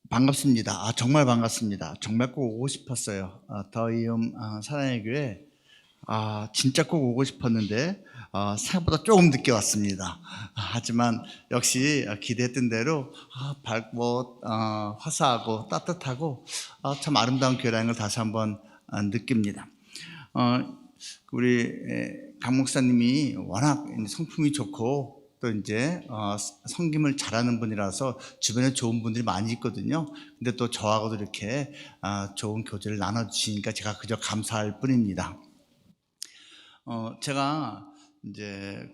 반갑습니다. 정말 반갑습니다. 정말 꼭 오고 싶었어요. 더이음 사랑의 교회 진짜 꼭 오고 싶었는데 생각보다 조금 늦게 왔습니다. 하지만 역시 기대했던 대로 밝고 화사하고 따뜻하고 참 아름다운 교회라는 걸 다시 한번 느낍니다. 우리 강 목사님이 워낙 성품이 좋고 또 이제 섬김을 잘하는 분이라서 주변에 좋은 분들이 많이 있거든요. 근데 또 저하고도 이렇게 좋은 교제를 나눠주시니까 제가 그저 감사할 뿐입니다. 제가 이제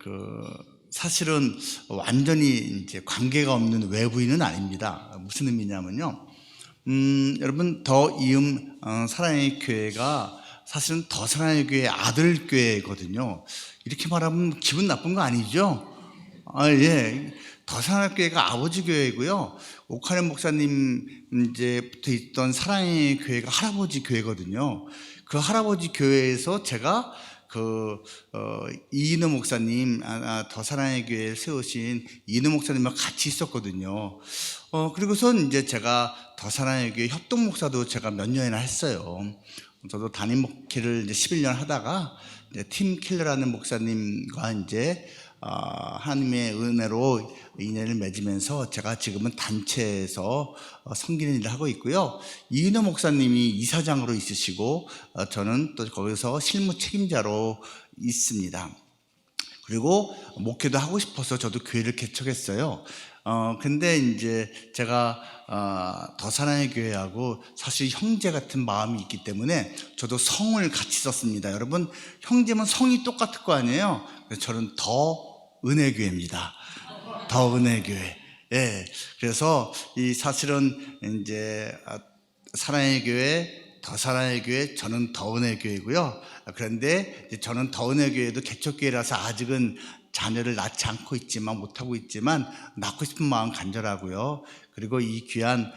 사실은 완전히 이제 관계가 없는 외부인은 아닙니다. 무슨 의미냐면요. 여러분 더이음 사랑의 교회가 사실은 더 사랑의 교회 아들 교회거든요. 이렇게 말하면 기분 나쁜 거 아니죠? 예. 더 사랑의 교회가 아버지 교회고요. 오카렌 목사님 이제부터 있던 사랑의 교회가 할아버지 교회거든요. 그 할아버지 교회에서 제가 이인우 목사님, 더 사랑의 교회를 세우신 이인우 목사님과 같이 있었거든요. 그리고선 이제 제가 더 사랑의 교회 협동 목사도 제가 몇 년이나 했어요. 저도 담임 목회를 이제 11년 하다가 이제 팀 킬러라는 목사님과 이제 하나님의 은혜로 인연을 맺으면서 제가 지금은 단체에서 섬기는 일을 하고 있고요. 이인호 목사님이 이사장으로 있으시고 저는 또 거기서 실무 책임자로 있습니다. 그리고 목회도 하고 싶어서 저도 교회를 개척했어요. 근데 이제 제가 더 사랑의 교회하고 사실 형제 같은 마음이 있기 때문에 저도 성을 같이 썼습니다. 여러분, 형제면 성이 똑같을 거 아니에요? 그래서 저는 더 은혜교회입니다. 더 은혜교회. 예. 그래서 사실은 이제 사랑의 교회, 더 사랑의 교회, 저는 더 은혜교회고요. 그런데 저는 더 은혜교회도 개척교회라서 아직은 자녀를 낳지 않고 있지만, 못하고 있지만, 낳고 싶은 마음 간절하고요. 그리고 이 귀한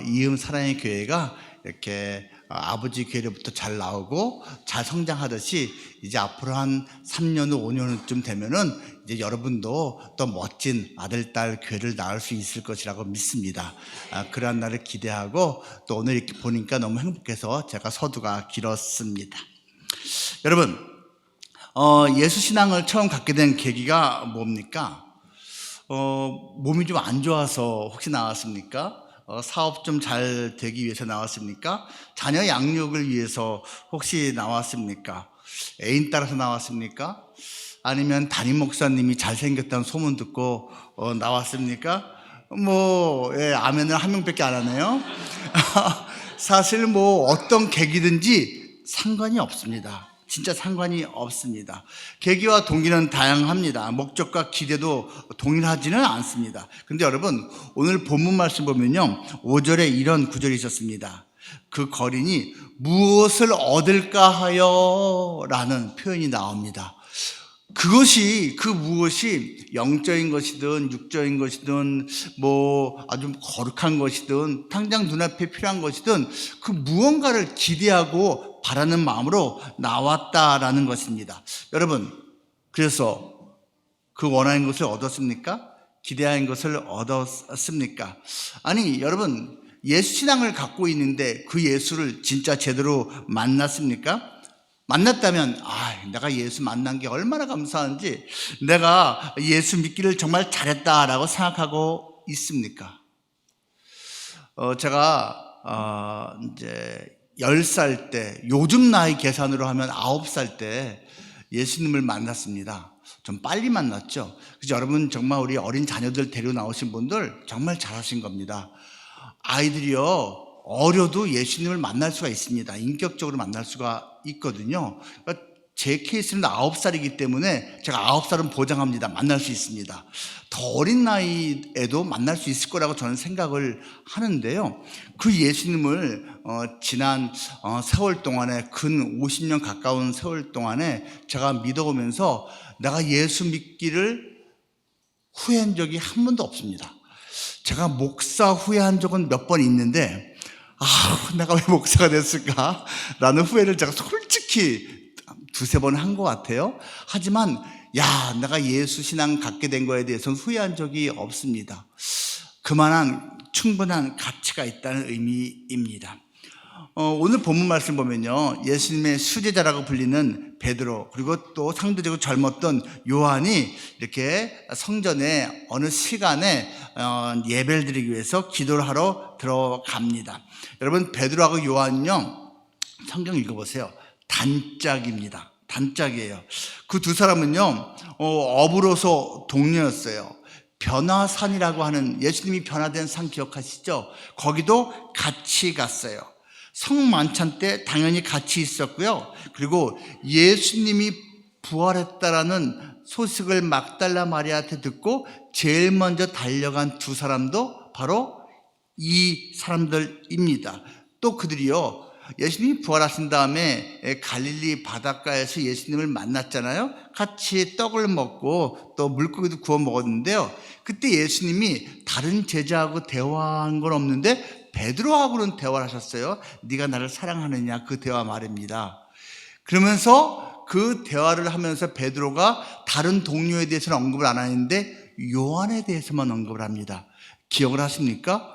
이음 사랑의 교회가 이렇게 아버지 교회로부터 잘 나오고 잘 성장하듯이 이제 앞으로 한 3년 후 5년 후쯤 되면은 이제 여러분도 또 멋진 아들, 딸 교회를 낳을 수 있을 것이라고 믿습니다. 그러한 날을 기대하고 또 오늘 이렇게 보니까 너무 행복해서 제가 서두가 길었습니다. 여러분, 예수 신앙을 처음 갖게 된 계기가 뭡니까? 몸이 좀 안 좋아서 혹시 나왔습니까? 사업 좀 잘 되기 위해서 나왔습니까? 자녀 양육을 위해서 혹시 나왔습니까? 애인 따라서 나왔습니까? 아니면 담임 목사님이 잘생겼다는 소문 듣고 나왔습니까? 예, 아멘을 한 명밖에 안 하네요. 사실 어떤 계기든지 상관이 없습니다. 진짜 상관이 없습니다. 계기와 동기는 다양합니다. 목적과 기대도 동일하지는 않습니다. 근데 여러분, 오늘 본문 말씀 보면요, 5절에 이런 구절이 있었습니다. 그 거린이 무엇을 얻을까 하여 라는 표현이 나옵니다. 그 무엇이 영적인 것이든 육적인 것이든 아주 거룩한 것이든 당장 눈앞에 필요한 것이든 그 무언가를 기대하고 바라는 마음으로 나왔다라는 것입니다. 여러분, 그래서 그 원하는 것을 얻었습니까? 기대한 것을 얻었습니까? 아니, 여러분, 예수 신앙을 갖고 있는데 그 예수를 진짜 제대로 만났습니까? 만났다면 내가 예수 만난 게 얼마나 감사한지, 내가 예수 믿기를 정말 잘했다라고 생각하고 있습니까? 제가 이제 10살 때, 요즘 나이 계산으로 하면 9살 때 예수님을 만났습니다. 좀 빨리 만났죠. 그래서 여러분, 정말 우리 어린 자녀들 데리고 나오신 분들 정말 잘하신 겁니다. 아이들이요, 어려도 예수님을 만날 수가 있습니다. 인격적으로 만날 수가 있거든요. 그러니까 제 케이스는 9살이기 때문에 제가 9살은 보장합니다. 만날 수 있습니다. 더 어린 나이에도 만날 수 있을 거라고 저는 생각을 하는데요. 그 예수님을 지난 세월 동안에, 근 50년 가까운 세월 동안에 제가 믿어오면서 내가 예수 믿기를 후회한 적이 한 번도 없습니다. 제가 목사 후회한 적은 몇 번 있는데 내가 왜 목사가 됐을까? 라는 후회를 제가 솔직히 두세 번 한 것 같아요. 하지만 내가 예수 신앙 갖게 된 거에 대해서는 후회한 적이 없습니다. 그만한 충분한 가치가 있다는 의미입니다. 오늘 본문 말씀 보면요, 예수님의 수제자라고 불리는 베드로, 그리고 또 상대적으로 젊었던 요한이 이렇게 성전에 어느 시간에 예배를 드리기 위해서 기도를 하러 들어갑니다. 여러분, 베드로하고 요한은요, 성경 읽어보세요. 단짝입니다. 단짝이에요. 그 두 사람은요, 어부로서 동료였어요. 변화산이라고 하는, 예수님이 변화된 산 기억하시죠? 거기도 같이 갔어요. 성만찬 때 당연히 같이 있었고요. 그리고 예수님이 부활했다라는 소식을 막달라 마리아한테 듣고 제일 먼저 달려간 두 사람도 바로 이 사람들입니다. 또 그들이요, 예수님이 부활하신 다음에 갈릴리 바닷가에서 예수님을 만났잖아요. 같이 떡을 먹고 또 물고기도 구워 먹었는데요. 그때 예수님이 다른 제자하고 대화한 건 없는데 베드로하고는 대화를 하셨어요. 네가 나를 사랑하느냐, 그 대화 말입니다. 그러면서 그 대화를 하면서 베드로가 다른 동료에 대해서는 언급을 안 하는데 요한에 대해서만 언급을 합니다. 기억을 하십니까?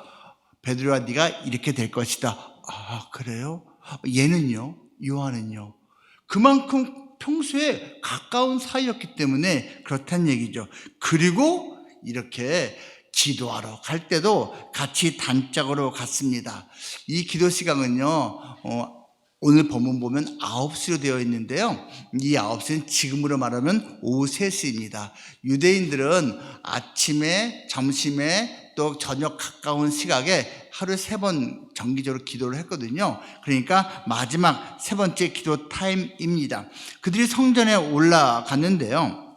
베드로야, 네가 이렇게 될 것이다. 아, 그래요? 얘는요? 요한은요? 그만큼 평소에 가까운 사이였기 때문에 그렇다는 얘기죠. 그리고 이렇게 기도하러 갈 때도 같이 단짝으로 갔습니다. 이 기도 시간은요, 오늘 본문 보면 9시로 되어 있는데요. 이 9시는 지금으로 말하면 오후 3시입니다. 유대인들은 아침에, 점심에, 또 저녁 가까운 시각에 하루에 3번 정기적으로 기도를 했거든요. 그러니까 마지막 3번째 기도 타임입니다. 그들이 성전에 올라갔는데요,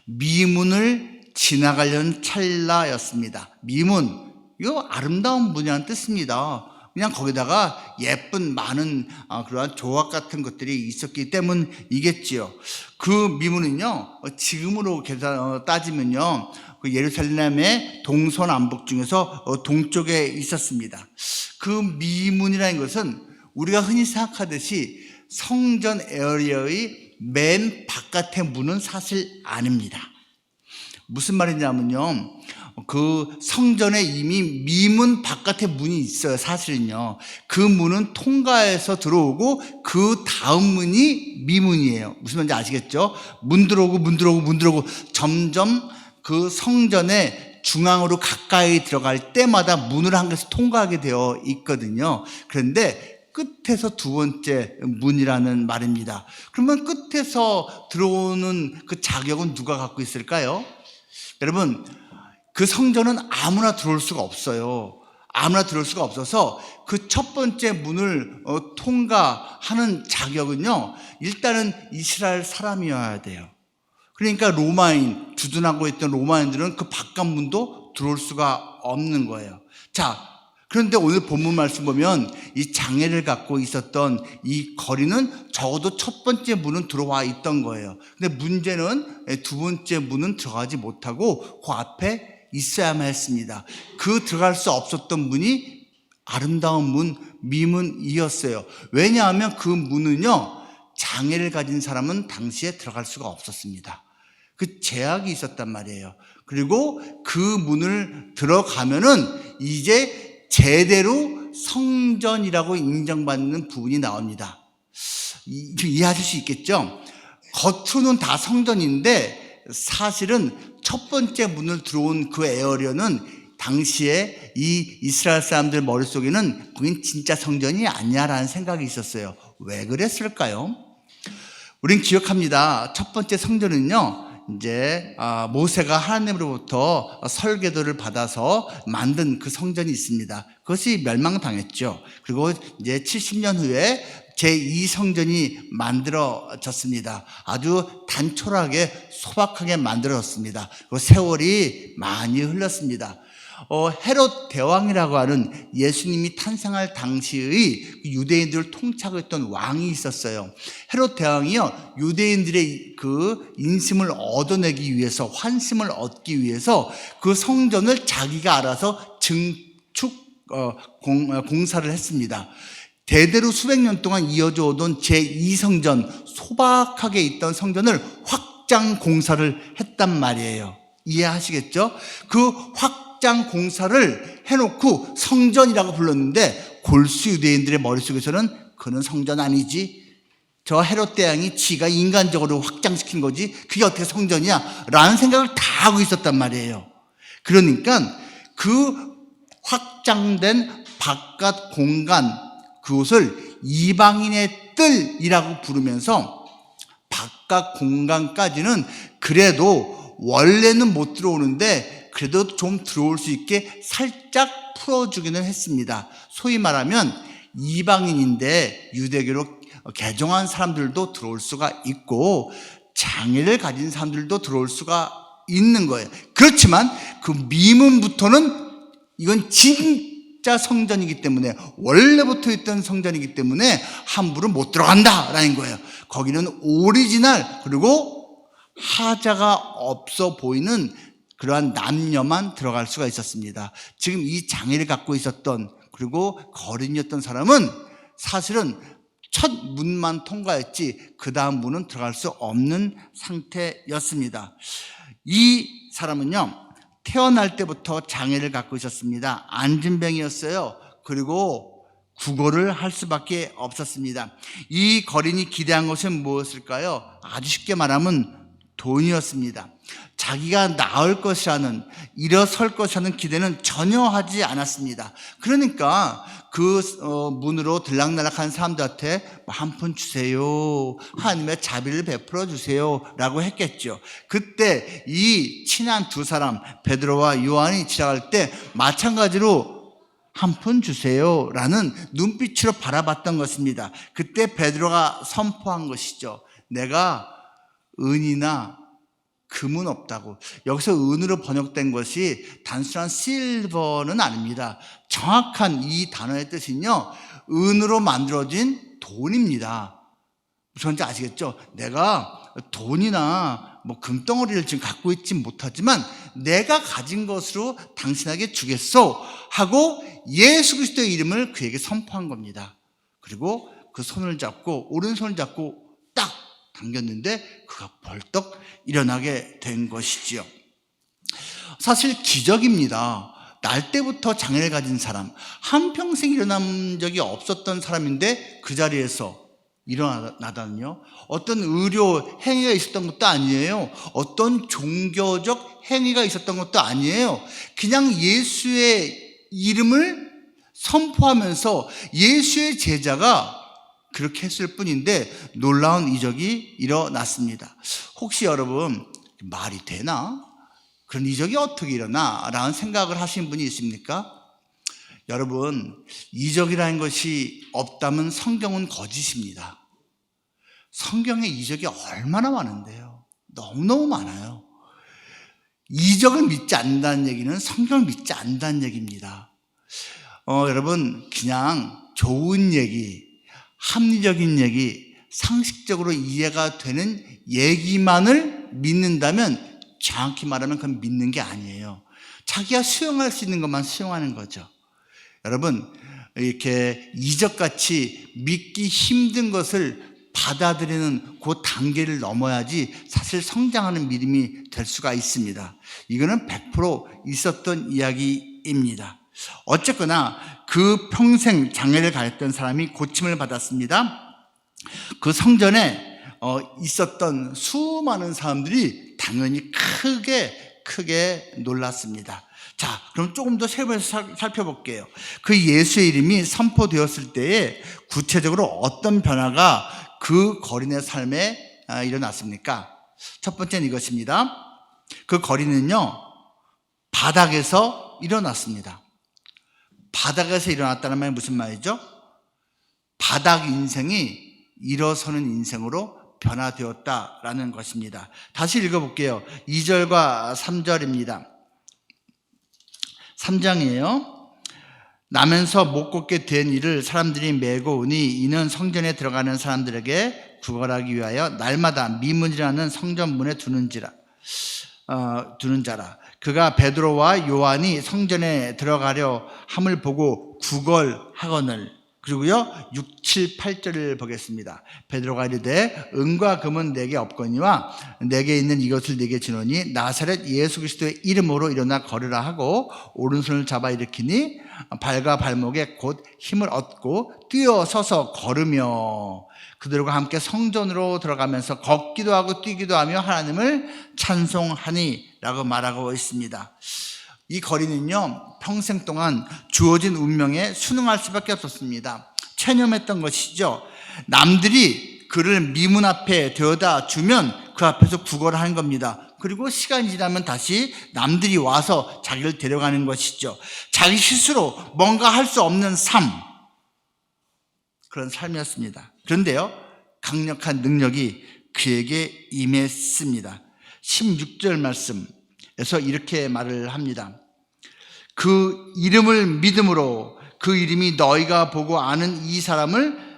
미문을 지나가려는 찰나였습니다. 미문, 이거 아름다운 문이라는 뜻입니다. 그냥 거기다가 예쁜 많은 그러한 조각 같은 것들이 있었기 때문이겠지요. 그 미문은요, 지금으로 따지면요, 그 예루살렘의 동서남북 중에서 동쪽에 있었습니다. 그 미문이라는 것은 우리가 흔히 생각하듯이 성전 에어리어의 맨 바깥의 문은 사실 아닙니다. 무슨 말이냐면요, 그 성전에 이미 미문 바깥에 문이 있어요. 사실은요, 그 문은 통과해서 들어오고 그 다음 문이 미문이에요. 무슨 말인지 아시겠죠? 문 들어오고 점점 그 성전의 중앙으로 가까이 들어갈 때마다 문을 한 개씩 통과하게 되어 있거든요. 그런데 끝에서 두 번째 문이라는 말입니다. 그러면 끝에서 들어오는 그 자격은 누가 갖고 있을까요? 여러분, 그 성전은 아무나 들어올 수가 없어요. 아무나 들어올 수가 없어서 그 첫 번째 문을 통과하는 자격은요, 일단은 이스라엘 사람이어야 돼요. 그러니까 로마인, 주둔하고 있던 로마인들은 그 바깥 문도 들어올 수가 없는 거예요. 자, 그런데 오늘 본문 말씀 보면 이 장애를 갖고 있었던 이 거리는 적어도 첫 번째 문은 들어와 있던 거예요. 근데 문제는 두 번째 문은 들어가지 못하고 그 앞에 있어야만 했습니다. 그 들어갈 수 없었던 문이 아름다운 문, 미문이었어요. 왜냐하면 그 문은요, 장애를 가진 사람은 당시에 들어갈 수가 없었습니다. 그 제약이 있었단 말이에요. 그리고 그 문을 들어가면은 이제 제대로 성전이라고 인정받는 부분이 나옵니다. 이해하실 수 있겠죠? 겉으로는 다 성전인데 사실은 첫 번째 문을 들어온 그 에어리어는 당시에 이 이스라엘 사람들 머릿속에는 그게 진짜 성전이 아니야라는 생각이 있었어요. 왜 그랬을까요? 우린 기억합니다. 첫 번째 성전은요, 이제 모세가 하나님으로부터 설계도를 받아서 만든 그 성전이 있습니다. 그것이 멸망당했죠. 그리고 이제 70년 후에 제2성전이 만들어졌습니다. 아주 단촐하게 소박하게 만들어졌습니다. 그 세월이 많이 흘렀습니다. 헤롯 대왕이라고 하는 예수님이 탄생할 당시의 유대인들을 통치하고 있던 왕이 있었어요. 헤롯 대왕이요, 유대인들의 그 인심을 얻어내기 위해서, 환심을 얻기 위해서 그 성전을 자기가 알아서 공사를 했습니다. 대대로 수백 년 동안 이어져 오던 제2성전, 소박하게 있던 성전을 확장 공사를 했단 말이에요. 이해하시겠죠? 그 확장 확장 공사를 해놓고 성전이라고 불렀는데 골수 유대인들의 머릿속에서는 그는 성전 아니지, 저 헤롯 대왕이 지가 인간적으로 확장시킨 거지 그게 어떻게 성전이야 라는 생각을 다 하고 있었단 말이에요. 그러니까 그 확장된 바깥 공간, 그곳을 이방인의 뜰이라고 부르면서 바깥 공간까지는 그래도 원래는 못 들어오는데 그래도 좀 들어올 수 있게 살짝 풀어주기는 했습니다. 소위 말하면 이방인인데 유대교로 개종한 사람들도 들어올 수가 있고 장애를 가진 사람들도 들어올 수가 있는 거예요. 그렇지만 그 미문부터는 이건 진짜 성전이기 때문에, 원래부터 있던 성전이기 때문에 함부로 못 들어간다라는 거예요. 거기는 오리지널, 그리고 하자가 없어 보이는 그러한 남녀만 들어갈 수가 있었습니다. 지금 이 장애를 갖고 있었던, 그리고 거린이었던 사람은 사실은 첫 문만 통과했지 그 다음 문은 들어갈 수 없는 상태였습니다. 이 사람은요, 태어날 때부터 장애를 갖고 있었습니다. 안진뱅이였어요. 그리고 구걸을 할 수밖에 없었습니다. 이 거린이 기대한 것은 무엇일까요? 아주 쉽게 말하면 돈이었습니다. 자기가 나을 것이라는, 일어설 것이라는 기대는 전혀 하지 않았습니다. 그러니까 그 문으로 들락날락한 사람들한테 한 푼 주세요, 하나님의 자비를 베풀어 주세요 라고 했겠죠. 그때 이 친한 두 사람 베드로와 요한이 지나갈 때 마찬가지로 한 푼 주세요 라는 눈빛으로 바라봤던 것입니다. 그때 베드로가 선포한 것이죠. 내가 은이나 금은 없다고. 여기서 은으로 번역된 것이 단순한 실버는 아닙니다. 정확한 이 단어의 뜻은요, 은으로 만들어진 돈입니다. 무슨 말인지 아시겠죠? 내가 돈이나 뭐 금덩어리를 지금 갖고 있지 못하지만 내가 가진 것으로 당신에게 주겠소 하고 예수 그리스도의 이름을 그에게 선포한 겁니다. 그리고 그 손을 잡고, 오른손을 잡고 딱 당겼는데 그가 벌떡 일어나게 된 것이지요. 사실 기적입니다. 날 때부터 장애를 가진 사람, 한평생 일어난 적이 없었던 사람인데 그 자리에서 일어나다는요, 어떤 의료 행위가 있었던 것도 아니에요. 어떤 종교적 행위가 있었던 것도 아니에요. 그냥 예수의 이름을 선포하면서 예수의 제자가 그렇게 했을 뿐인데 놀라운 이적이 일어났습니다. 혹시 여러분, 말이 되나? 그런 이적이 어떻게 일어나? 라는 생각을 하신 분이 있습니까? 여러분, 이적이라는 것이 없다면 성경은 거짓입니다. 성경에 이적이 얼마나 많은데요. 너무너무 많아요. 이적을 믿지 않는다는 얘기는 성경을 믿지 않는다는 얘기입니다. 여러분, 그냥 좋은 얘기, 합리적인 얘기, 상식적으로 이해가 되는 얘기만을 믿는다면 정확히 말하면 그건 믿는 게 아니에요. 자기가 수용할 수 있는 것만 수용하는 거죠. 여러분, 이렇게 이적같이 믿기 힘든 것을 받아들이는 그 단계를 넘어야지 사실 성장하는 믿음이 될 수가 있습니다. 이거는 100% 있었던 이야기입니다. 어쨌거나 그 평생 장애를 가졌던 사람이 고침을 받았습니다. 그 성전에 있었던 수많은 사람들이 당연히 크게 놀랐습니다. 자, 그럼 조금 더 세부해서 살펴볼게요. 그 예수의 이름이 선포되었을 때에 구체적으로 어떤 변화가 그 거린의 삶에 일어났습니까? 첫 번째는 이것입니다. 그 거린은요, 바닥에서 일어났습니다. 바닥에서 일어났다는 말이 무슨 말이죠? 바닥 인생이 일어서는 인생으로 변화되었다라는 것입니다. 다시 읽어볼게요. 2절과 3절입니다. 3장이에요. 나면서 못 걷게 된 이를 사람들이 메고 오니 이는 성전에 들어가는 사람들에게 구걸하기 위하여 날마다 미문이라는 성전문에 두는 자라. 그가 베드로와 요한이 성전에 들어가려 함을 보고 구걸하거늘. 그리고요 6, 7, 8절을 보겠습니다. 베드로가 이르되 은과 금은 내게 없거니와 내게 있는 이것을 내게 주노니 나사렛 예수 그리스도의 이름으로 일어나 걸으라 하고 오른손을 잡아 일으키니 발과 발목에 곧 힘을 얻고 뛰어 서서 걸으며 그들과 함께 성전으로 들어가면서 걷기도 하고 뛰기도 하며 하나님을 찬송하니 라고 말하고 있습니다. 이 거리는요 평생 동안 주어진 운명에 순응할 수밖에 없었습니다. 체념했던 것이죠. 남들이 그를 미문 앞에 데려다 주면 그 앞에서 구걸을 하는 겁니다. 그리고 시간이 지나면 다시 남들이 와서 자기를 데려가는 것이죠. 자기 스스로 뭔가 할 수 없는 삶, 그런 삶이었습니다. 그런데요 강력한 능력이 그에게 임했습니다. 16절 말씀에서 이렇게 말을 합니다. 그 이름을 믿음으로 그 이름이 너희가 보고 아는 이 사람을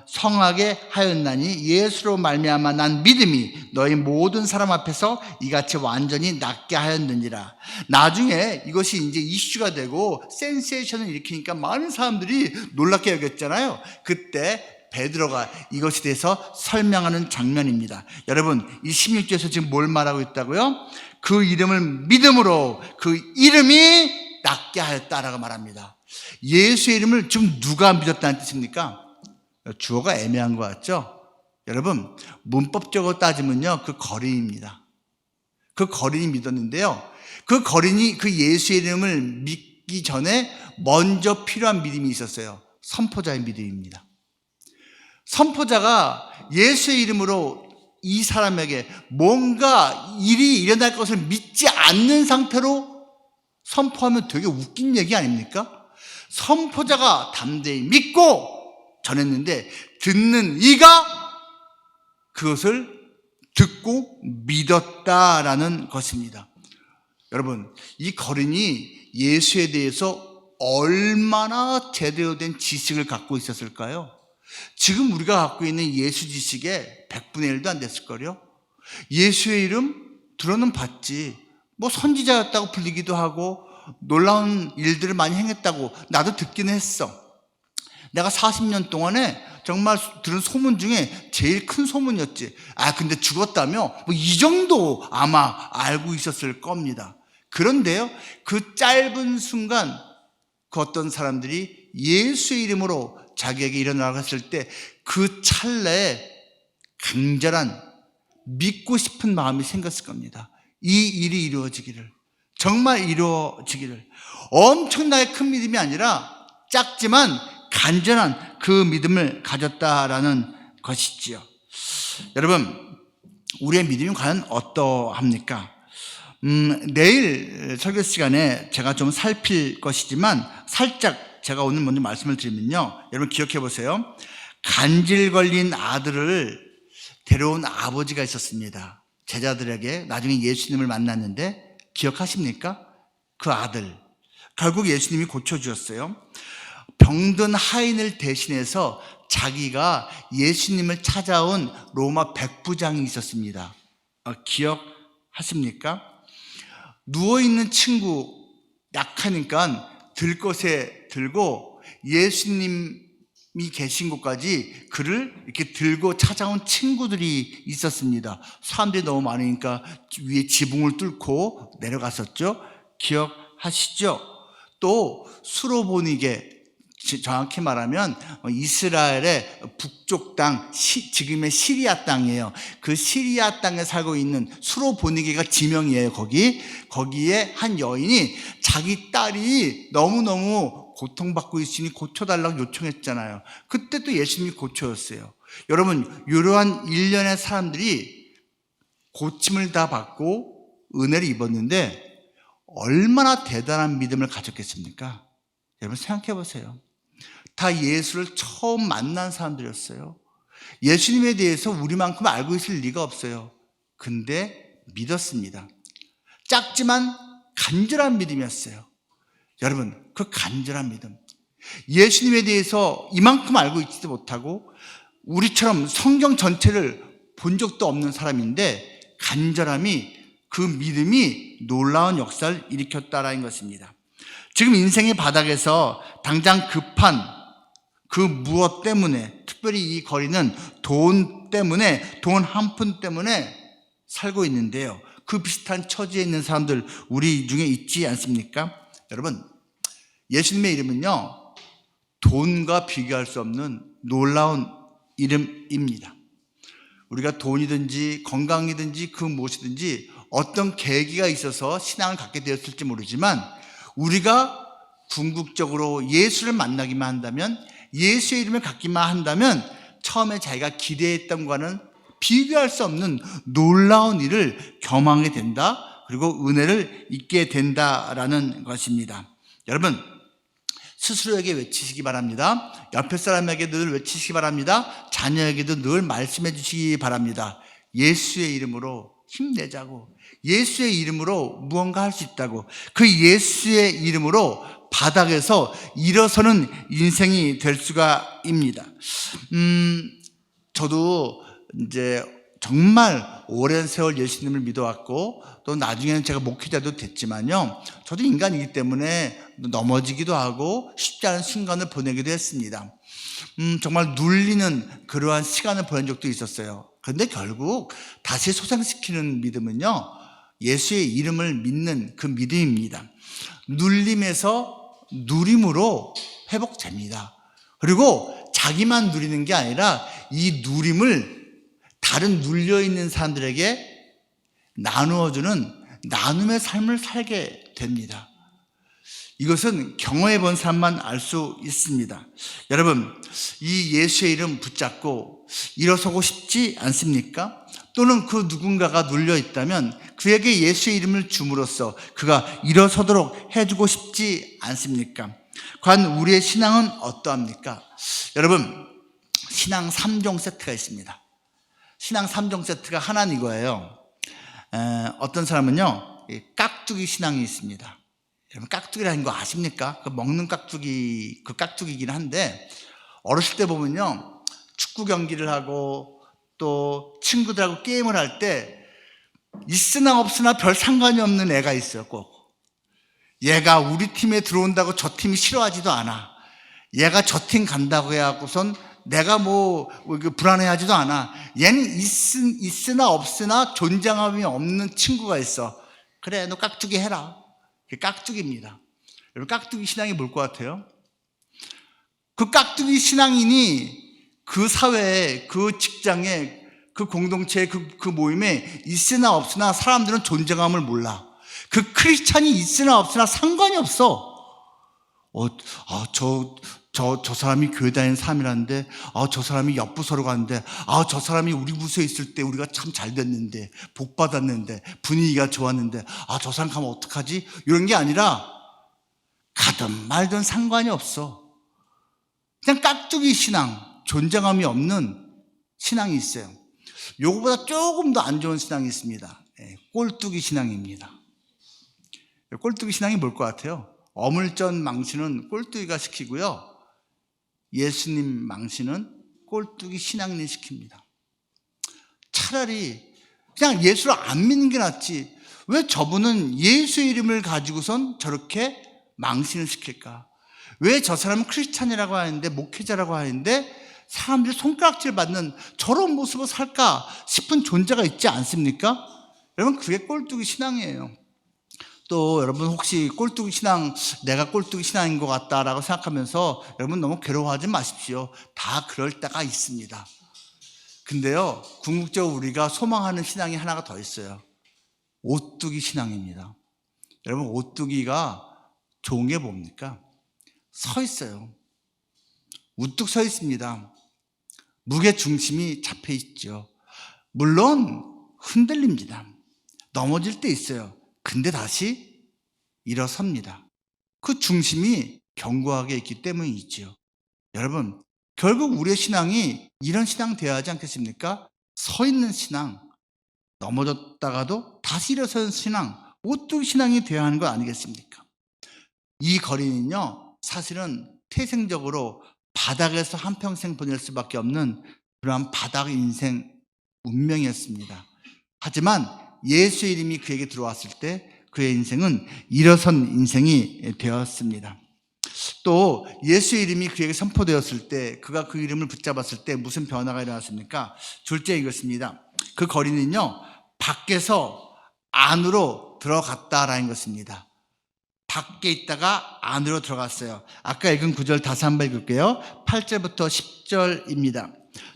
성하게 하였나니 예수로 말미암아 난 믿음이 너희 모든 사람 앞에서 이같이 완전히 낫게 하였느니라. 나중에 이것이 이제 이슈가 되고 센세이션을 일으키니까 많은 사람들이 놀랍게 여겼잖아요. 그때 베드로가 이것에 대해서 설명하는 장면입니다. 여러분 이 16절에서 지금 뭘 말하고 있다고요? 그 이름을 믿음으로 그 이름이 낫게 하였다라고 말합니다. 예수의 이름을 지금 누가 믿었다는 뜻입니까? 주어가 애매한 것 같죠? 여러분 문법적으로 따지면요 그 거린입니다. 그 거린이 믿었는데요 그 거린이 그 예수의 이름을 믿기 전에 먼저 필요한 믿음이 있었어요. 선포자의 믿음입니다. 선포자가 예수의 이름으로 이 사람에게 뭔가 일이 일어날 것을 믿지 않는 상태로 선포하면 되게 웃긴 얘기 아닙니까? 선포자가 담대히 믿고 전했는데 듣는 이가 그것을 듣고 믿었다라는 것입니다. 여러분 이 거린이 예수에 대해서 얼마나 제대로 된 지식을 갖고 있었을까요? 지금 우리가 갖고 있는 예수 지식의 100분의 1도 안 됐을걸요? 예수의 이름 들어는 봤지. 뭐 선지자였다고 불리기도 하고 놀라운 일들을 많이 행했다고 나도 듣기는 했어. 내가 40년 동안에 정말 들은 소문 중에 제일 큰 소문이었지. 근데 죽었다며? 뭐 이 정도 아마 알고 있었을 겁니다. 그런데요 그 짧은 순간 그 어떤 사람들이 예수의 이름으로 자기에게 일어나라고 했을 때 그 찰나에 간절한 믿고 싶은 마음이 생겼을 겁니다. 이 일이 이루어지기를, 정말 이루어지기를. 엄청나게 큰 믿음이 아니라 작지만 간절한 그 믿음을 가졌다라는 것이지요. 여러분 우리의 믿음이 과연 어떠합니까? 내일 설교 시간에 제가 좀 살필 것이지만 살짝 제가 오늘 먼저 말씀을 드리면요 여러분 기억해 보세요. 간질 걸린 아들을 데려온 아버지가 있었습니다. 제자들에게 나중에 예수님을 만났는데 기억하십니까? 그 아들 결국 예수님이 고쳐주었어요. 병든 하인을 대신해서 자기가 예수님을 찾아온 로마 백부장이 있었습니다. 기억하십니까? 누워있는 친구 약하니까 들 것에 들고 예수님이 계신 곳까지 그를 이렇게 들고 찾아온 친구들이 있었습니다. 사람들이 너무 많으니까 위에 지붕을 뚫고 내려갔었죠. 기억하시죠? 또 수로보니게, 정확히 말하면 이스라엘의 북쪽 땅, 지금의 시리아 땅이에요. 그 시리아 땅에 살고 있는 수로보니게가 지명이에요. 거기에 한 여인이 자기 딸이 너무너무 고통받고 있으니 고쳐달라고 요청했잖아요. 그때 또 예수님이 고쳐줬어요. 여러분 이러한 일련의 사람들이 고침을 다 받고 은혜를 입었는데 얼마나 대단한 믿음을 가졌겠습니까? 여러분 생각해 보세요. 다 예수를 처음 만난 사람들이었어요. 예수님에 대해서 우리만큼 알고 있을 리가 없어요. 근데 믿었습니다. 작지만 간절한 믿음이었어요. 여러분 그 간절한 믿음, 예수님에 대해서 이만큼 알고 있지도 못하고 우리처럼 성경 전체를 본 적도 없는 사람인데 간절함이, 그 믿음이 놀라운 역사를 일으켰다라는 것입니다. 지금 인생의 바닥에서 당장 급한 그 무엇 때문에, 특별히 이 거리는 돈 때문에, 돈 한 푼 때문에 살고 있는데요. 그 비슷한 처지에 있는 사람들 우리 중에 있지 않습니까? 여러분, 예수님의 이름은요, 돈과 비교할 수 없는 놀라운 이름입니다. 우리가 돈이든지 건강이든지 그 무엇이든지 어떤 계기가 있어서 신앙을 갖게 되었을지 모르지만, 우리가 궁극적으로 예수를 만나기만 한다면, 예수의 이름을 갖기만 한다면 처음에 자기가 기대했던 것과는 비교할 수 없는 놀라운 일을 경험하게 된다. 그리고 은혜를 잊게 된다라는 것입니다. 여러분, 스스로에게 외치시기 바랍니다. 옆에 사람에게 늘 외치시기 바랍니다. 자녀에게도 늘 말씀해 주시기 바랍니다. 예수의 이름으로 힘내자고, 예수의 이름으로 무언가 할 수 있다고, 그 예수의 이름으로 바닥에서 일어서는 인생이 될 수가 입니다. 저도 이제 정말 오랜 세월 예수님을 믿어왔고, 또 나중에는 제가 목회자도 됐지만요, 저도 인간이기 때문에 넘어지기도 하고 쉽지 않은 순간을 보내기도 했습니다. 정말 눌리는 그러한 시간을 보낸 적도 있었어요. 그런데 결국 다시 소생시키는 믿음은요, 예수의 이름을 믿는 그 믿음입니다. 눌림에서 누림으로 회복됩니다. 그리고 자기만 누리는 게 아니라 이 누림을 다른 눌려있는 사람들에게 나누어주는 나눔의 삶을 살게 됩니다. 이것은 경험해 본 사람만 알 수 있습니다. 여러분, 이 예수의 이름 붙잡고 일어서고 싶지 않습니까? 또는 그 누군가가 눌려 있다면 그에게 예수의 이름을 줌으로써 그가 일어서도록 해주고 싶지 않습니까? 과연 우리의 신앙은 어떠합니까? 여러분, 신앙 3종 세트가 있습니다. 신앙 3종 세트가 하나는 이거예요. 어떤 사람은요, 깍두기 신앙이 있습니다. 여러분, 깍두기라는 거 아십니까? 그 먹는 깍두기, 그 깍두기긴 한데, 어렸을 때 보면요, 축구 경기를 하고 또 친구들하고 게임을 할 때 있으나 없으나 별 상관이 없는 애가 있어요. 꼭 얘가 우리 팀에 들어온다고 저 팀이 싫어하지도 않아. 얘가 저 팀 간다고 해갖고선 내가 불안해하지도 않아. 얘는 있으나 없으나 존재감이 없는 친구가 있어. 그래, 너 깍두기 해라. 그게 깍두기입니다. 여러분, 깍두기 신앙이 뭘 것 같아요? 그 깍두기 신앙인이 그 사회에, 그 직장에, 그 공동체에, 그 모임에 있으나 없으나 사람들은 존재감을 몰라. 그 크리스찬이 있으나 없으나 상관이 없어. 저 사람이 교회 다니는 사람이라는데, 저 사람이 옆 부서로 가는데, 저 사람이 우리 부서에 있을 때 우리가 참 잘 됐는데, 복 받았는데, 분위기가 좋았는데, 저 사람 가면 어떡하지? 이런 게 아니라, 가든 말든 상관이 없어. 그냥 깍두기 신앙, 존재감이 없는 신앙이 있어요. 요거보다 조금 더 안 좋은 신앙이 있습니다. 꼴뚜기 신앙입니다. 꼴뚜기 신앙이 뭘 것 같아요? 어물전 망신은 꼴뚜기가 시키고요, 예수님 망신은 꼴뚜기 신앙인이 시킵니다. 차라리 그냥 예수를 안 믿는 게 낫지, 왜 저분은 예수의 이름을 가지고선 저렇게 망신을 시킬까? 왜 저 사람은 크리스찬이라고 하는데, 목회자라고 하는데 사람들이 손가락질 받는 저런 모습을 살까 싶은 존재가 있지 않습니까? 여러분, 그게 꼴뚜기 신앙이에요. 또 여러분, 혹시 꼴뚜기 신앙, 내가 꼴뚜기 신앙인 것 같다라고 생각하면서 여러분 너무 괴로워하지 마십시오. 다 그럴 때가 있습니다. 근데요, 궁극적으로 우리가 소망하는 신앙이 하나가 더 있어요. 오뚜기 신앙입니다. 여러분, 오뚜기가 좋은 게 뭡니까? 서 있어요. 우뚝 서 있습니다. 무게 중심이 잡혀 있죠. 물론 흔들립니다. 넘어질 때 있어요. 근데 다시 일어섭니다. 그 중심이 견고하게 있기 때문이지요. 여러분, 결국 우리의 신앙이 이런 신앙 되어야 하지 않겠습니까? 서 있는 신앙, 넘어졌다가도 다시 일어서는 신앙, 오뚜기 신앙이 되어야 하는 거 아니겠습니까? 이 거리는요, 사실은 태생적으로 바닥에서 한평생 보낼 수밖에 없는 그러한 바닥 인생 운명이었습니다. 하지만 예수의 이름이 그에게 들어왔을 때 그의 인생은 일어선 인생이 되었습니다. 또 예수의 이름이 그에게 선포되었을 때, 그가 그 이름을 붙잡았을 때 무슨 변화가 일어났습니까? 둘째 이것입니다. 그 거리는요, 밖에서 안으로 들어갔다라는 것입니다. 밖에 있다가 안으로 들어갔어요. 아까 읽은 구절 다시 한번 읽을게요. 8절부터 10절입니다.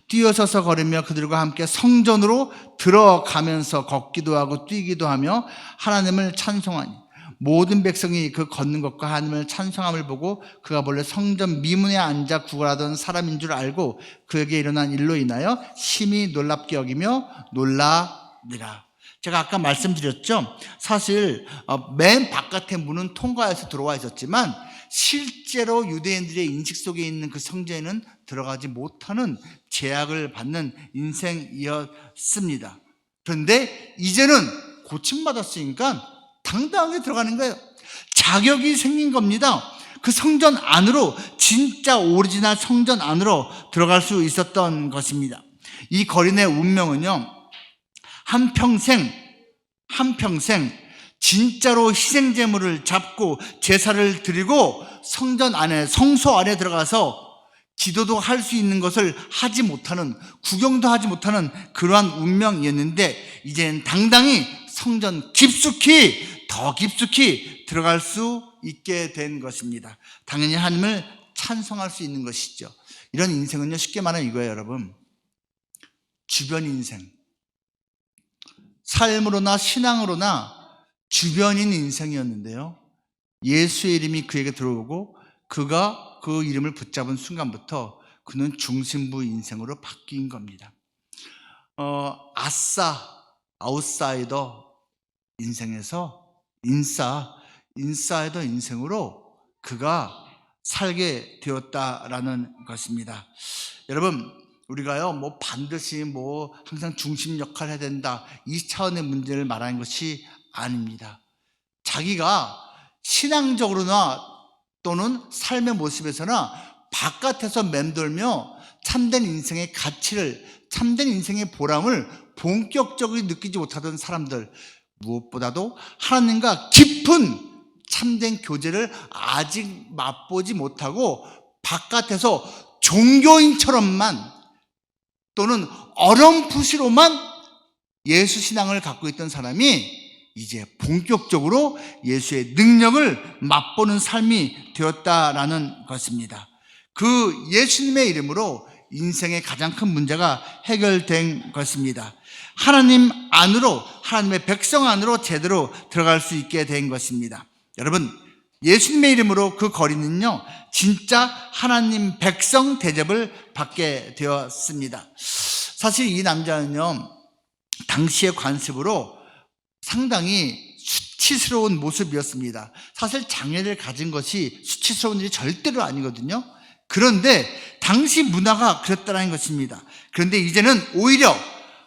뛰어서서 걸으며 그들과 함께 성전으로 들어가면서 걷기도 하고 뛰기도 하며 하나님을 찬송하니 모든 백성이 그 걷는 것과 하나님을 찬송함을 보고 그가 본래 성전 미문에 앉아 구걸하던 사람인 줄 알고 그에게 일어난 일로 인하여 심히 놀랍게 여기며 놀라니라. 제가 아까 말씀드렸죠. 사실 맨 바깥의 문은 통과해서 들어와 있었지만 실제로 유대인들의 인식 속에 있는 그 성전에는 들어가지 못하는 제약을 받는 인생이었습니다. 그런데 이제는 고침받았으니까 당당하게 들어가는 거예요. 자격이 생긴 겁니다. 그 성전 안으로, 진짜 오리지널 성전 안으로 들어갈 수 있었던 것입니다. 이 거린의 운명은요, 한평생 진짜로 희생제물을 잡고 제사를 드리고 성전 안에, 성소 안에 들어가서 기도도 할 수 있는 것을 하지 못하는, 구경도 하지 못하는 그러한 운명이었는데 이제는 당당히 성전 더 깊숙이 들어갈 수 있게 된 것입니다. 당연히 하나님을 찬송할 수 있는 것이죠. 이런 인생은요, 쉽게 말하면 이거예요, 여러분. 주변 인생. 삶으로나 신앙으로나 주변인 인생이었는데요, 예수의 이름이 그에게 들어오고 그가 그 이름을 붙잡은 순간부터 그는 중심부 인생으로 바뀐 겁니다. 아웃사이더 인생에서 인사이더 인생으로 그가 살게 되었다라는 것입니다. 여러분, 우리가요, 반드시 항상 중심 역할을 해야 된다, 이 차원의 문제를 말하는 것이 아닙니다. 자기가 신앙적으로나 또는 삶의 모습에서나 바깥에서 맴돌며 참된 인생의 가치를, 참된 인생의 보람을 본격적으로 느끼지 못하던 사람들, 무엇보다도 하나님과 깊은 참된 교제를 아직 맛보지 못하고 바깥에서 종교인처럼만 또는 어렴풋이로만 예수 신앙을 갖고 있던 사람이 이제 본격적으로 예수의 능력을 맛보는 삶이 되었다라는 것입니다. 그 예수님의 이름으로 인생의 가장 큰 문제가 해결된 것입니다. 하나님 안으로, 하나님의 백성 안으로 제대로 들어갈 수 있게 된 것입니다. 여러분, 예수님의 이름으로 그 거리는요, 진짜 하나님 백성 대접을 받게 되었습니다. 사실 이 남자는요, 당시의 관습으로 상당히 수치스러운 모습이었습니다. 사실 장애를 가진 것이 수치스러운 일이 절대로 아니거든요. 그런데 당시 문화가 그랬다는 것입니다. 그런데 이제는 오히려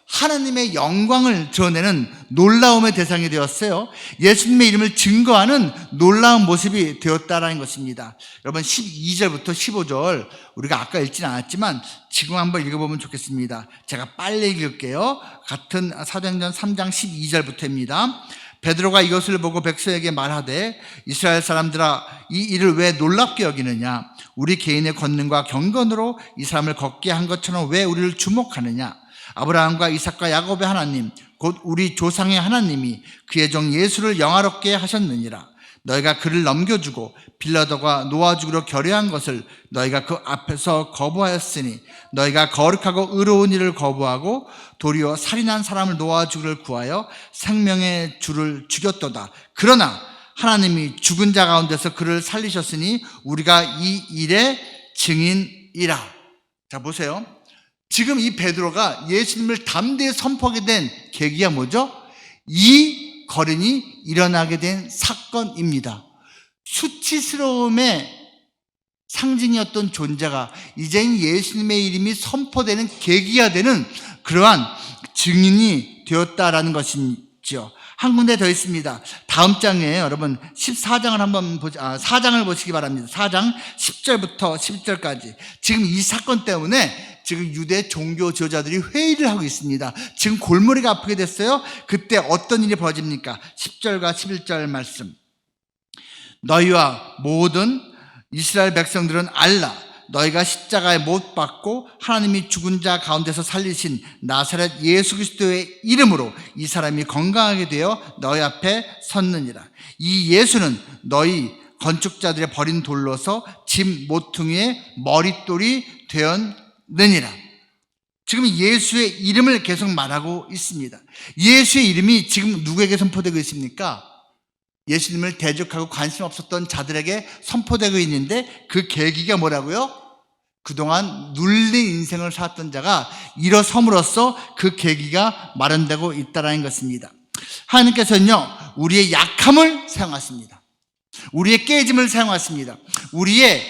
하나님의 영광을 드러내는 놀라움의 대상이 되었어요. 예수님의 이름을 증거하는 놀라운 모습이 되었다는 것입니다. 여러분, 12절부터 15절 우리가 아까 읽지는 않았지만 지금 한번 읽어보면 좋겠습니다. 제가 빨리 읽을게요. 같은 사도행전 3장 12절부터입니다. 베드로가 이것을 보고 백성에게 말하되 이스라엘 사람들아, 이 일을 왜 놀랍게 여기느냐? 우리 개인의 권능과 경건으로 이 사람을 걷게 한 것처럼 왜 우리를 주목하느냐? 아브라함과 이삭과 야곱의 하나님, 곧 우리 조상의 하나님이 그의 종 예수를 영화롭게 하셨느니라. 너희가 그를 넘겨주고 빌라도가 놓아주기로 결의한 것을 너희가 그 앞에서 거부하였으니 너희가 거룩하고 의로운 일을 거부하고 도리어 살인한 사람을 놓아주기를 구하여 생명의 주를 죽였도다. 그러나 하나님이 죽은 자 가운데서 그를 살리셨으니 우리가 이 일의 증인이라. 자, 보세요. 지금 이 베드로가 예수님을 담대히 선포하게 된 계기가 뭐죠? 이 거린이 일어나게 된 사건입니다. 수치스러움의 상징이었던 존재가 이제는 예수님의 이름이 선포되는 계기가 되는 그러한 증인이 되었다라는 것이죠. 한 군데 더 있습니다. 다음 장에 여러분 14장을 한번 4장을 보시기 바랍니다. 4장 10절부터 11절까지. 지금 이 사건 때문에 지금 유대 종교 지도자들이 회의를 하고 있습니다. 지금 골머리가 아프게 됐어요. 그때 어떤 일이 벌어집니까? 10절과 11절 말씀. 너희와 모든 이스라엘 백성들은 알라. 너희가 십자가에 못 박고 하나님이 죽은 자 가운데서 살리신 나사렛 예수 그리스도의 이름으로 이 사람이 건강하게 되어 너희 앞에 섰느니라. 이 예수는 너희 건축자들의 버린 돌로서 집 모퉁이의 머릿돌이 되었느니라. 지금 예수의 이름을 계속 말하고 있습니다. 예수의 이름이 지금 누구에게 선포되고 있습니까? 예수님을 대적하고 관심 없었던 자들에게 선포되고 있는데 그 계기가 뭐라고요? 그동안 눌린 인생을 살았던 자가 일어섬으로써 그 계기가 마련되고 있다는 것입니다. 하나님께서는요, 우리의 약함을 사용하십니다. 우리의 깨짐을 사용하십니다. 우리의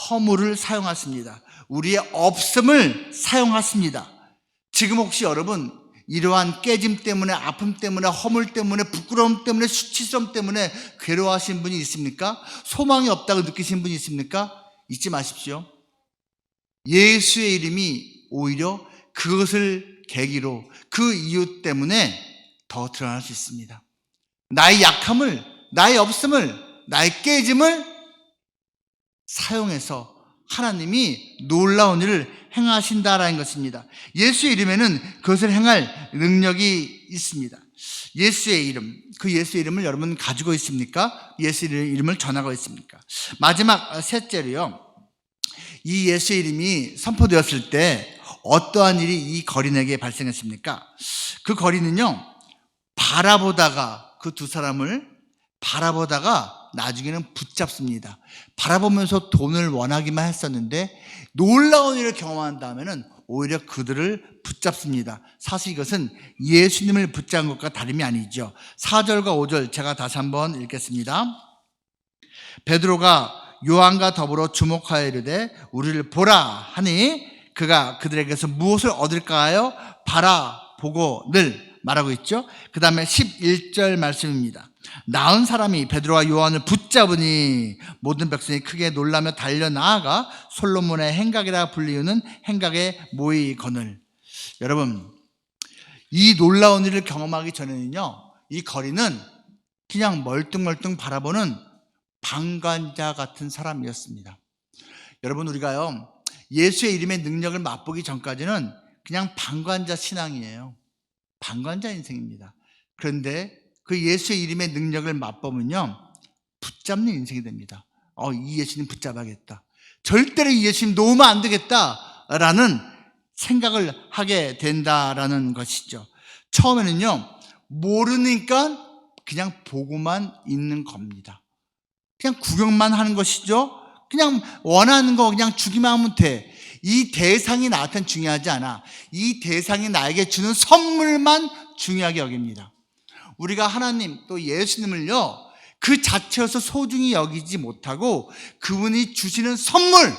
허물을 사용하십니다. 우리의 없음을 사용하십니다. 지금 혹시 여러분 이러한 깨짐 때문에, 아픔 때문에, 허물 때문에, 부끄러움 때문에, 수치스러움 때문에 괴로워하시는 분이 있습니까? 소망이 없다고 느끼시는 분이 있습니까? 잊지 마십시오. 예수의 이름이 오히려 그것을 계기로, 그 이유 때문에 더 드러날 수 있습니다. 나의 약함을, 나의 없음을, 나의 깨짐을 사용해서 하나님이 놀라운 일을 행하신다라는 것입니다. 예수의 이름에는 그것을 행할 능력이 있습니다. 예수의 이름, 그 예수의 이름을 여러분 가지고 있습니까? 예수의 이름을 전하고 있습니까? 마지막 셋째로요, 이 예수의 이름이 선포되었을 때 어떠한 일이 이 거린에게 발생했습니까? 그 거린은요, 바라보다가, 그 두 사람을 바라보다가 나중에는 붙잡습니다. 바라보면서 돈을 원하기만 했었는데 놀라운 일을 경험한 다음에는 오히려 그들을 붙잡습니다. 사실 이것은 예수님을 붙잡은 것과 다름이 아니죠. 4절과 5절 제가 다시 한번 읽겠습니다. 베드로가 요한과 더불어 주목하여 이르되 우리를 보라 하니 그가 그들에게서 무엇을 얻을까요? 바라보고를 말하고 있죠. 그 다음에 11절 말씀입니다. 나은 사람이 베드로와 요한을 붙잡으니 모든 백성이 크게 놀라며 달려나아가 솔로몬의 행각이라 불리우는 행각에 모이거늘. 여러분, 이 놀라운 일을 경험하기 전에는요, 이 거리는 그냥 멀뚱멀뚱 바라보는 방관자 같은 사람이었습니다. 여러분, 우리가요, 예수의 이름의 능력을 맛보기 전까지는 그냥 방관자 신앙이에요. 방관자 인생입니다. 그런데 그 예수의 이름의 능력을 맛보면요, 붙잡는 인생이 됩니다. 이 예수님 붙잡아야겠다. 절대로 이 예수님 놓으면 안 되겠다라는 생각을 하게 된다라는 것이죠. 처음에는요, 모르니까 그냥 보고만 있는 겁니다. 그냥 구경만 하는 것이죠. 그냥 원하는 거 그냥 주기만 하면 돼. 이 대상이 나한테는 중요하지 않아. 이 대상이 나에게 주는 선물만 중요하게 여깁니다. 우리가 하나님 또 예수님을요, 그 자체여서 소중히 여기지 못하고 그분이 주시는 선물,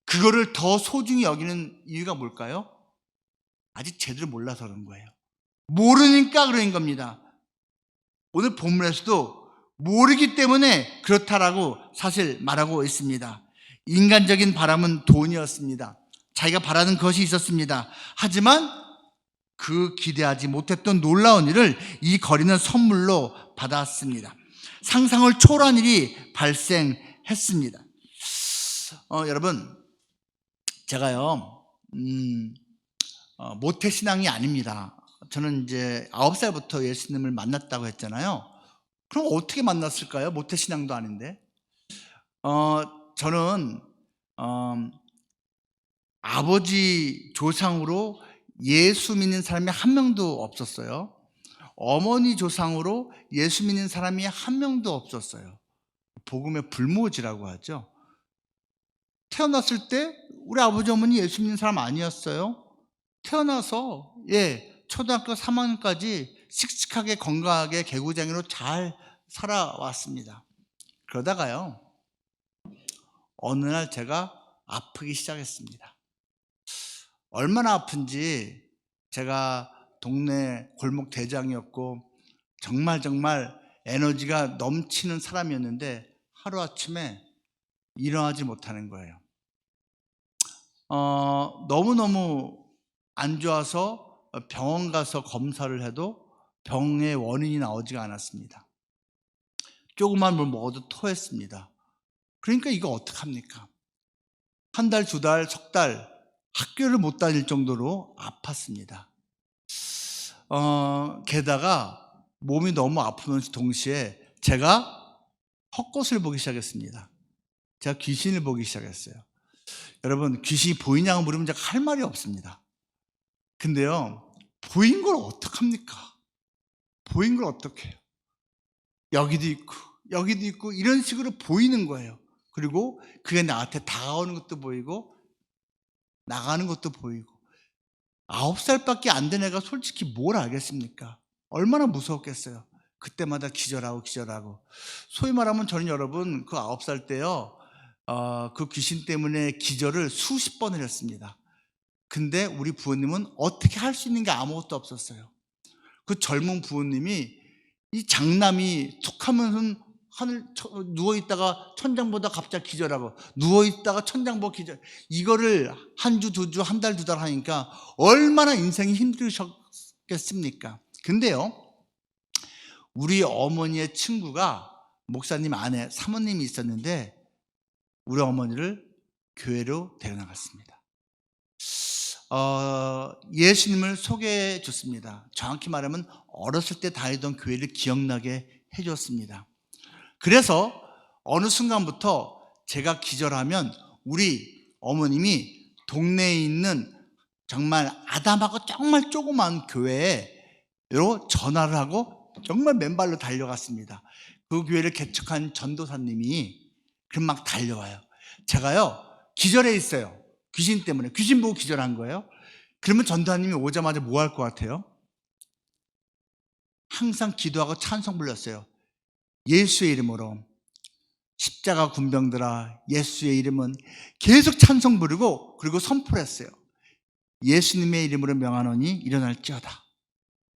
그거를 더 소중히 여기는 이유가 뭘까요? 아직 제대로 몰라서 그런 거예요. 모르니까 그런 겁니다. 오늘 본문에서도 모르기 때문에 그렇다라고 사실 말하고 있습니다. 인간적인 바람은 돈이었습니다. 자기가 바라는 것이 있었습니다. 하지만 그 기대하지 못했던 놀라운 일을 이 거리는 선물로 받았습니다. 상상을 초월한 일이 발생했습니다. 여러분, 제가요, 모태신앙이 아닙니다. 저는 이제 9살부터 예수님을 만났다고 했잖아요. 그럼 어떻게 만났을까요? 모태신앙도 아닌데. 저는 아버지 조상으로 예수 믿는 사람이 한 명도 없었어요. 어머니 조상으로 예수 믿는 사람이 한 명도 없었어요. 복음의 불모지라고 하죠. 태어났을 때 우리 아버지 어머니 예수 믿는 사람 아니었어요. 태어나서 초등학교 3학년까지 씩씩하게 건강하게 개구쟁이로 잘 살아왔습니다. 그러다가요, 어느 날 제가 아프기 시작했습니다. 얼마나 아픈지, 제가 동네 골목 대장이었고 정말 에너지가 넘치는 사람이었는데 하루아침에 일어나지 못하는 거예요. 너무너무 안 좋아서 병원 가서 검사를 해도 병의 원인이 나오지가 않았습니다. 조그만 물 먹어도 토했습니다. 그러니까 이거 어떡합니까? 한 달, 두 달, 석 달 학교를 못 다닐 정도로 아팠습니다. 게다가 몸이 너무 아프면서 동시에 제가 헛것을 보기 시작했습니다. 제가 귀신을 보기 시작했어요. 여러분, 귀신이 보이냐고 물으면 제가 할 말이 없습니다. 근데요, 보인 걸 어떡합니까? 보인 걸 어떡해요? 여기도 있고 여기도 있고 이런 식으로 보이는 거예요. 그리고 그게 나한테 다가오는 것도 보이고 나가는 것도 보이고. 9살밖에 안 된 애가 솔직히 뭘 알겠습니까? 얼마나 무서웠겠어요. 그때마다 기절하고. 소위 말하면 저는 여러분 그 9살 때요, 그 귀신 때문에 기절을 수십 번을 했습니다. 근데 우리 부모님은 어떻게 할 수 있는 게 아무것도 없었어요. 그 젊은 부모님이 이 장남이 툭 하면은 누워있다가 천장 보다 갑자기 기절하고, 누워있다가 천장 보고 기절. 이거를 한 주, 두 주, 한 달, 두 달 하니까 얼마나 인생이 힘드셨겠습니까? 근데요, 우리 어머니의 친구가 목사님 아내, 사모님이 있었는데 우리 어머니를 교회로 데려나갔습니다. 예수님을 소개해 줬습니다. 정확히 말하면 어렸을 때 다니던 교회를 기억나게 해줬습니다. 그래서 어느 순간부터 제가 기절하면 우리 어머님이 동네에 있는 정말 아담하고 정말 조그만 교회로 전화를 하고 정말 맨발로 달려갔습니다. 그 교회를 개척한 전도사님이 그럼 막 달려와요. 제가요, 기절해 있어요. 귀신 때문에. 귀신 보고 기절한 거예요. 그러면 전도사님이 오자마자 뭐 할 것 같아요? 항상 기도하고 찬송 불렀어요. 예수의 이름으로 십자가 군병들아, 예수의 이름은, 계속 찬송 부르고, 그리고 선포를 했어요. 예수님의 이름으로 명하노니 일어날지어다.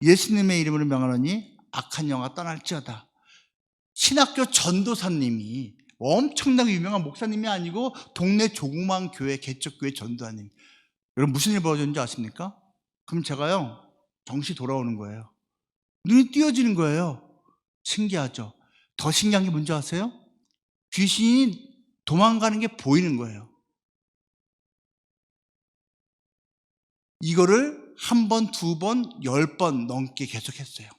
예수님의 이름으로 명하노니 악한 영화 떠날지어다. 신학교 전도사님이, 엄청나게 유명한 목사님이 아니고 동네 조그만 교회 개척교회 전도사님. 여러분 무슨 일 벌어졌는지 아십니까? 그럼 제가요, 정신 돌아오는 거예요. 눈이 띄어지는 거예요. 신기하죠? 더 신기한 게 뭔지 아세요? 귀신이 도망가는 게 보이는 거예요. 이거를 한 번, 두 번, 10번 넘게 계속했어요.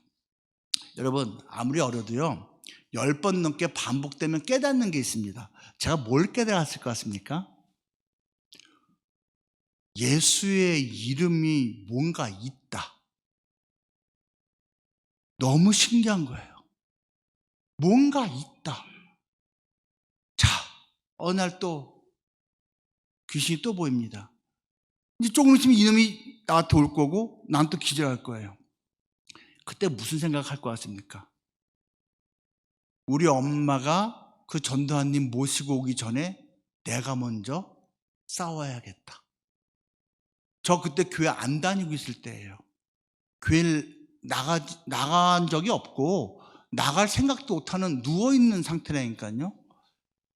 여러분, 아무리 어려도요, 10번 넘게 반복되면 깨닫는 게 있습니다. 제가 뭘 깨달았을 것 같습니까? 예수의 이름이 뭔가 있다. 너무 신기한 거예요. 뭔가 있다. 자, 어느 날 또 귀신이 또 보입니다. 이제 조금 있으면 이놈이 나한테 올 거고 난 또 기절할 거예요. 그때 무슨 생각할 것 같습니까? 우리 엄마가 그 전도사님 모시고 오기 전에 내가 먼저 싸워야겠다. 저 그때 교회 안 다니고 있을 때예요. 교회를 나간 적이 없고 나갈 생각도 못하는 누워있는 상태라니까요.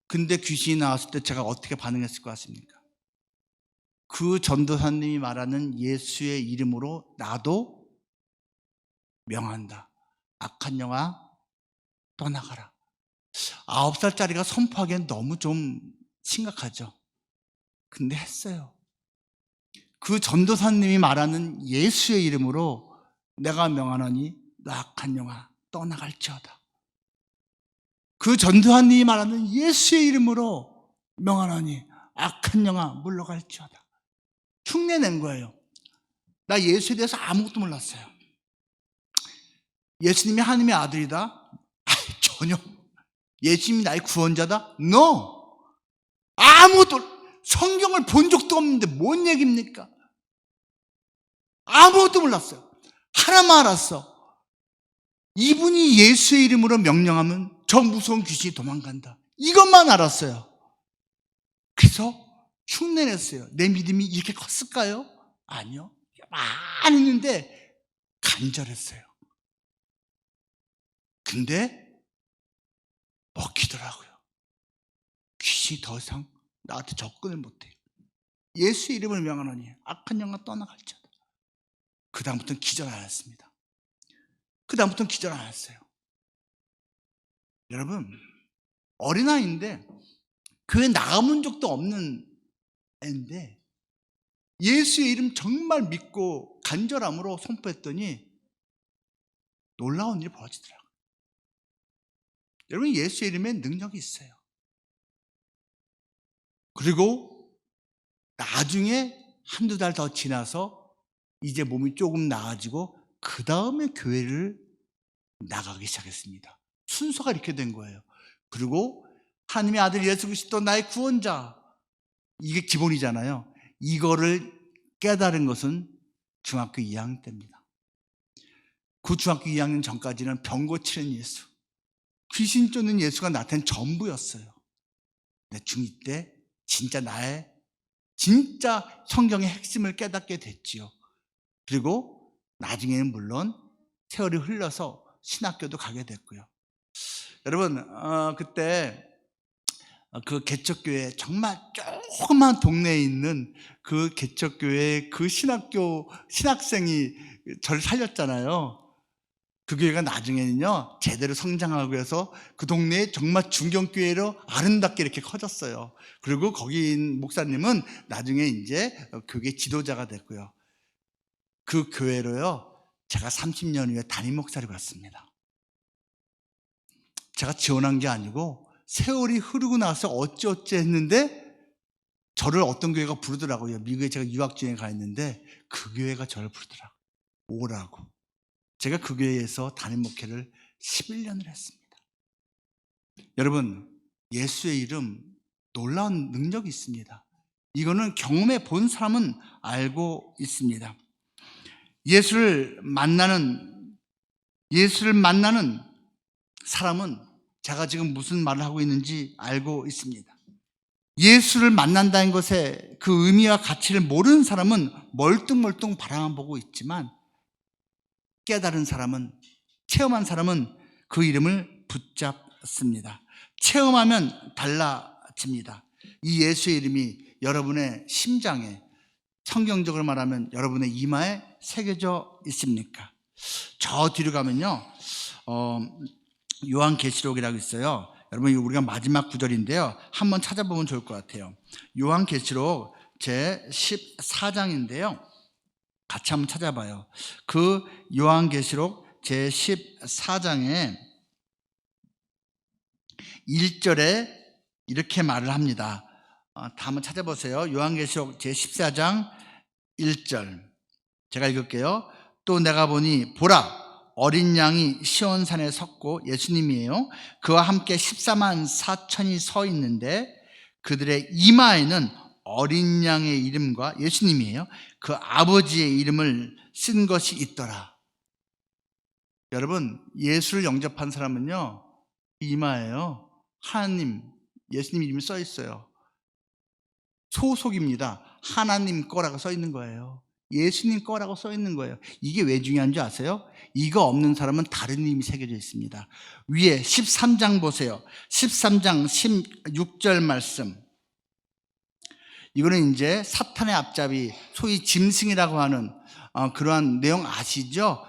근데 귀신이 나왔을 때 제가 어떻게 반응했을 것 같습니까? 그 전도사님이 말하는 예수의 이름으로 나도 명한다. 악한 영아 떠나가라. 9살짜리가 선포하기엔 너무 좀 심각하죠. 근데 했어요. 그 전도사님이 말하는 예수의 이름으로 내가 명하노니 너 악한 영아 떠나갈지어다. 그 전도사님이 말하는 예수의 이름으로 명하노니 악한 영아 물러갈지어다. 흉내낸 거예요. 나 예수에 대해서 아무것도 몰랐어요. 예수님이 하나님의 아들이다? 전혀. 예수님이 나의 구원자다? No! 아무것도, 성경을 본 적도 없는데 뭔 얘기입니까? 아무것도 몰랐어요. 하나만 알았어. 이분이 예수의 이름으로 명령하면 저 무서운 귀신이 도망간다. 이것만 알았어요. 그래서 흉내냈어요. 내 믿음이 이렇게 컸을까요? 아니요. 많이 있는데 간절했어요. 근데 먹히더라고요. 귀신이 더 이상 나한테 접근을 못해요. 예수의 이름을 명하노니 악한 영아 떠나갈지어다. 그 다음부터는 기절 안 했습니다. 그 다음부터는 기절 안 했어요. 여러분, 어린아이인데 교회 나가본 적도 없는 애인데 예수의 이름 정말 믿고 간절함으로 선포했더니 놀라운 일이 벌어지더라고요. 여러분, 예수의 이름에 능력이 있어요. 그리고 나중에 한두 달 더 지나서 이제 몸이 조금 나아지고 그 다음에 교회를 나가기 시작했습니다. 순서가 이렇게 된 거예요. 그리고 하나님의 아들 예수 그리스도 나의 구원자, 이게 기본이잖아요. 이거를 깨달은 것은 중학교 2학년 때입니다. 그 중학교 2학년 전까지는 병 고치는 예수, 귀신 쫓는 예수가 나한테는 전부였어요. 근데 중2 때 진짜 나의 진짜 성경의 핵심을 깨닫게 됐지요. 그리고 나중에는 물론 세월이 흘러서 신학교도 가게 됐고요. 여러분, 그때 그 개척교회, 정말 조그만 동네에 있는 그 개척교회 그 신학교 신학생이 저를 살렸잖아요. 그 교회가 나중에는요 제대로 성장하고 해서 그 동네에 정말 중경교회로 아름답게 이렇게 커졌어요. 그리고 거기 있는 목사님은 나중에 이제 교회 지도자가 됐고요. 그 교회로요 제가 30년 후에 담임 목사로 갔습니다. 제가 지원한 게 아니고 세월이 흐르고 나서 어찌어찌 했는데 저를 어떤 교회가 부르더라고요. 미국에 제가 유학 중에 가 있는데 그 교회가 저를 부르더라고요. 오라고. 제가 그 교회에서 담임 목회를 11년을 했습니다. 여러분, 예수의 이름 놀라운 능력이 있습니다. 이거는 경험해 본 사람은 알고 있습니다. 예수를 만나는 사람은 제가 지금 무슨 말을 하고 있는지 알고 있습니다. 예수를 만난다는 것의 그 의미와 가치를 모르는 사람은 멀뚱멀뚱 바라만 보고 있지만 깨달은 사람은, 체험한 사람은 그 이름을 붙잡습니다. 체험하면 달라집니다. 이 예수의 이름이 여러분의 심장에, 성경적으로 말하면 여러분의 이마에 새겨져 있습니까? 저 뒤로 가면요 요한계시록이라고 있어요. 여러분, 우리가 마지막 구절인데요 한번 찾아보면 좋을 것 같아요. 요한계시록 제 14장인데요 같이 한번 찾아봐요. 그 요한계시록 제 14장에 1절에 이렇게 말을 합니다. 다 한번 찾아보세요. 요한계시록 제 14장 1절 제가 읽을게요. 또 내가 보니 보라, 어린 양이 시온산에 섰고, 예수님이에요. 그와 함께 14만 4천이 서 있는데 그들의 이마에는 어린 양의 이름과, 예수님이에요, 그 아버지의 이름을 쓴 것이 있더라. 여러분, 예수를 영접한 사람은요 이마에요 하나님, 예수님 이름이 써 있어요. 소속입니다. 하나님 거라고 써 있는 거예요. 예수님 거라고 써 있는 거예요. 이게 왜 중요한 줄 아세요? 이거 없는 사람은 다른 이름이 새겨져 있습니다. 위에 13장 보세요. 13장 16절 말씀. 이거는 이제 사탄의 앞잡이, 소위 짐승이라고 하는 그러한 내용 아시죠?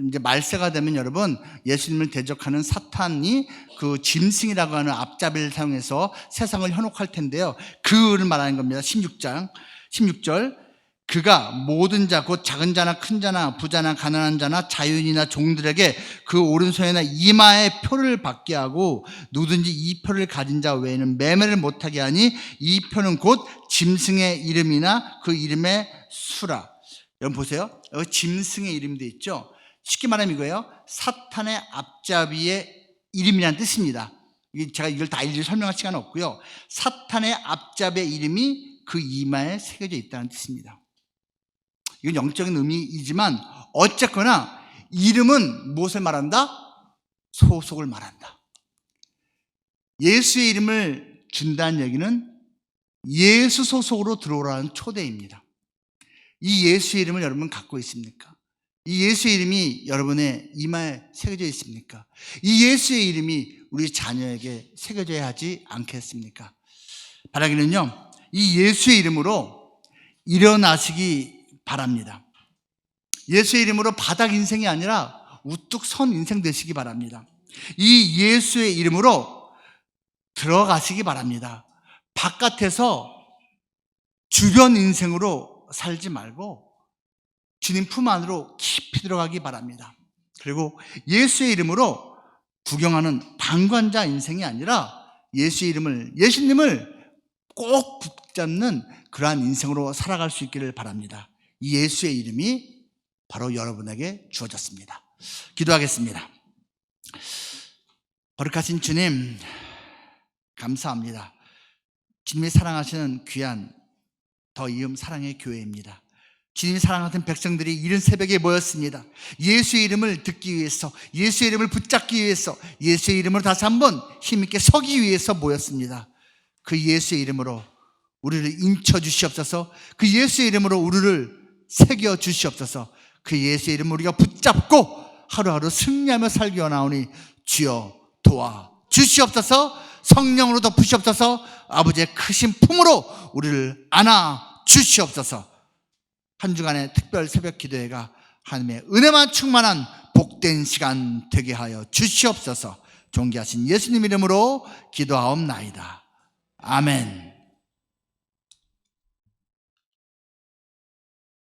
이제 말세가 되면 여러분, 예수님을 대적하는 사탄이 그 짐승이라고 하는 앞잡이를 사용해서 세상을 현혹할 텐데요. 그를 말하는 겁니다. 16절. 그가 모든 자, 곧 작은 자나 큰 자나 부자나 가난한 자나 자유인이나 종들에게 그 오른손이나 이마에 표를 받게 하고, 누구든지 이 표를 가진 자 외에는 매매를 못하게 하니, 이 표는 곧 짐승의 이름이나 그 이름의 수라. 여러분 보세요. 여기 짐승의 이름도 있죠. 쉽게 말하면 이거예요. 사탄의 앞잡이의 이름이라는 뜻입니다. 제가 이걸 다 일일이 설명할 시간은 없고요. 사탄의 앞잡이의 이름이 그 이마에 새겨져 있다는 뜻입니다. 이건 영적인 의미이지만 어쨌거나 이름은 무엇을 말한다? 소속을 말한다. 예수의 이름을 준다는 얘기는 예수 소속으로 들어오라는 초대입니다. 이 예수의 이름을 여러분 갖고 있습니까? 이 예수의 이름이 여러분의 이마에 새겨져 있습니까? 이 예수의 이름이 우리 자녀에게 새겨져야 하지 않겠습니까? 바라기는요, 이 예수의 이름으로 일어나시기 바랍니다. 예수의 이름으로 바닥 인생이 아니라 우뚝 선 인생 되시기 바랍니다. 이 예수의 이름으로 들어가시기 바랍니다. 바깥에서 주변 인생으로 살지 말고 주님 품 안으로 깊이 들어가기 바랍니다. 그리고 예수의 이름으로 구경하는 방관자 인생이 아니라 예수의 이름을, 예수님을 꼭 붙잡는 그러한 인생으로 살아갈 수 있기를 바랍니다. 이 예수의 이름이 바로 여러분에게 주어졌습니다. 기도하겠습니다. 거룩하신 주님, 감사합니다. 주님이 사랑하시는 귀한 더 이음 사랑의 교회입니다. 주님이 사랑하는 백성들이 이른 새벽에 모였습니다. 예수의 이름을 듣기 위해서, 예수의 이름을 붙잡기 위해서, 예수의 이름으로 다시 한번 힘있게 서기 위해서 모였습니다. 그 예수의 이름으로 우리를 인쳐 주시옵소서. 그 예수의 이름으로 우리를 새겨 주시옵소서. 그 예수의 이름을 우리가 붙잡고 하루하루 승리하며 살기 원하오니 주여 도와 주시옵소서. 성령으로 덮으시옵소서. 아버지의 크신 품으로 우리를 안아 주시옵소서. 한 주간의 특별 새벽 기도회가 하나님의 은혜만 충만한 복된 시간 되게 하여 주시옵소서. 존귀하신 예수님 이름으로 기도하옵나이다. 아멘.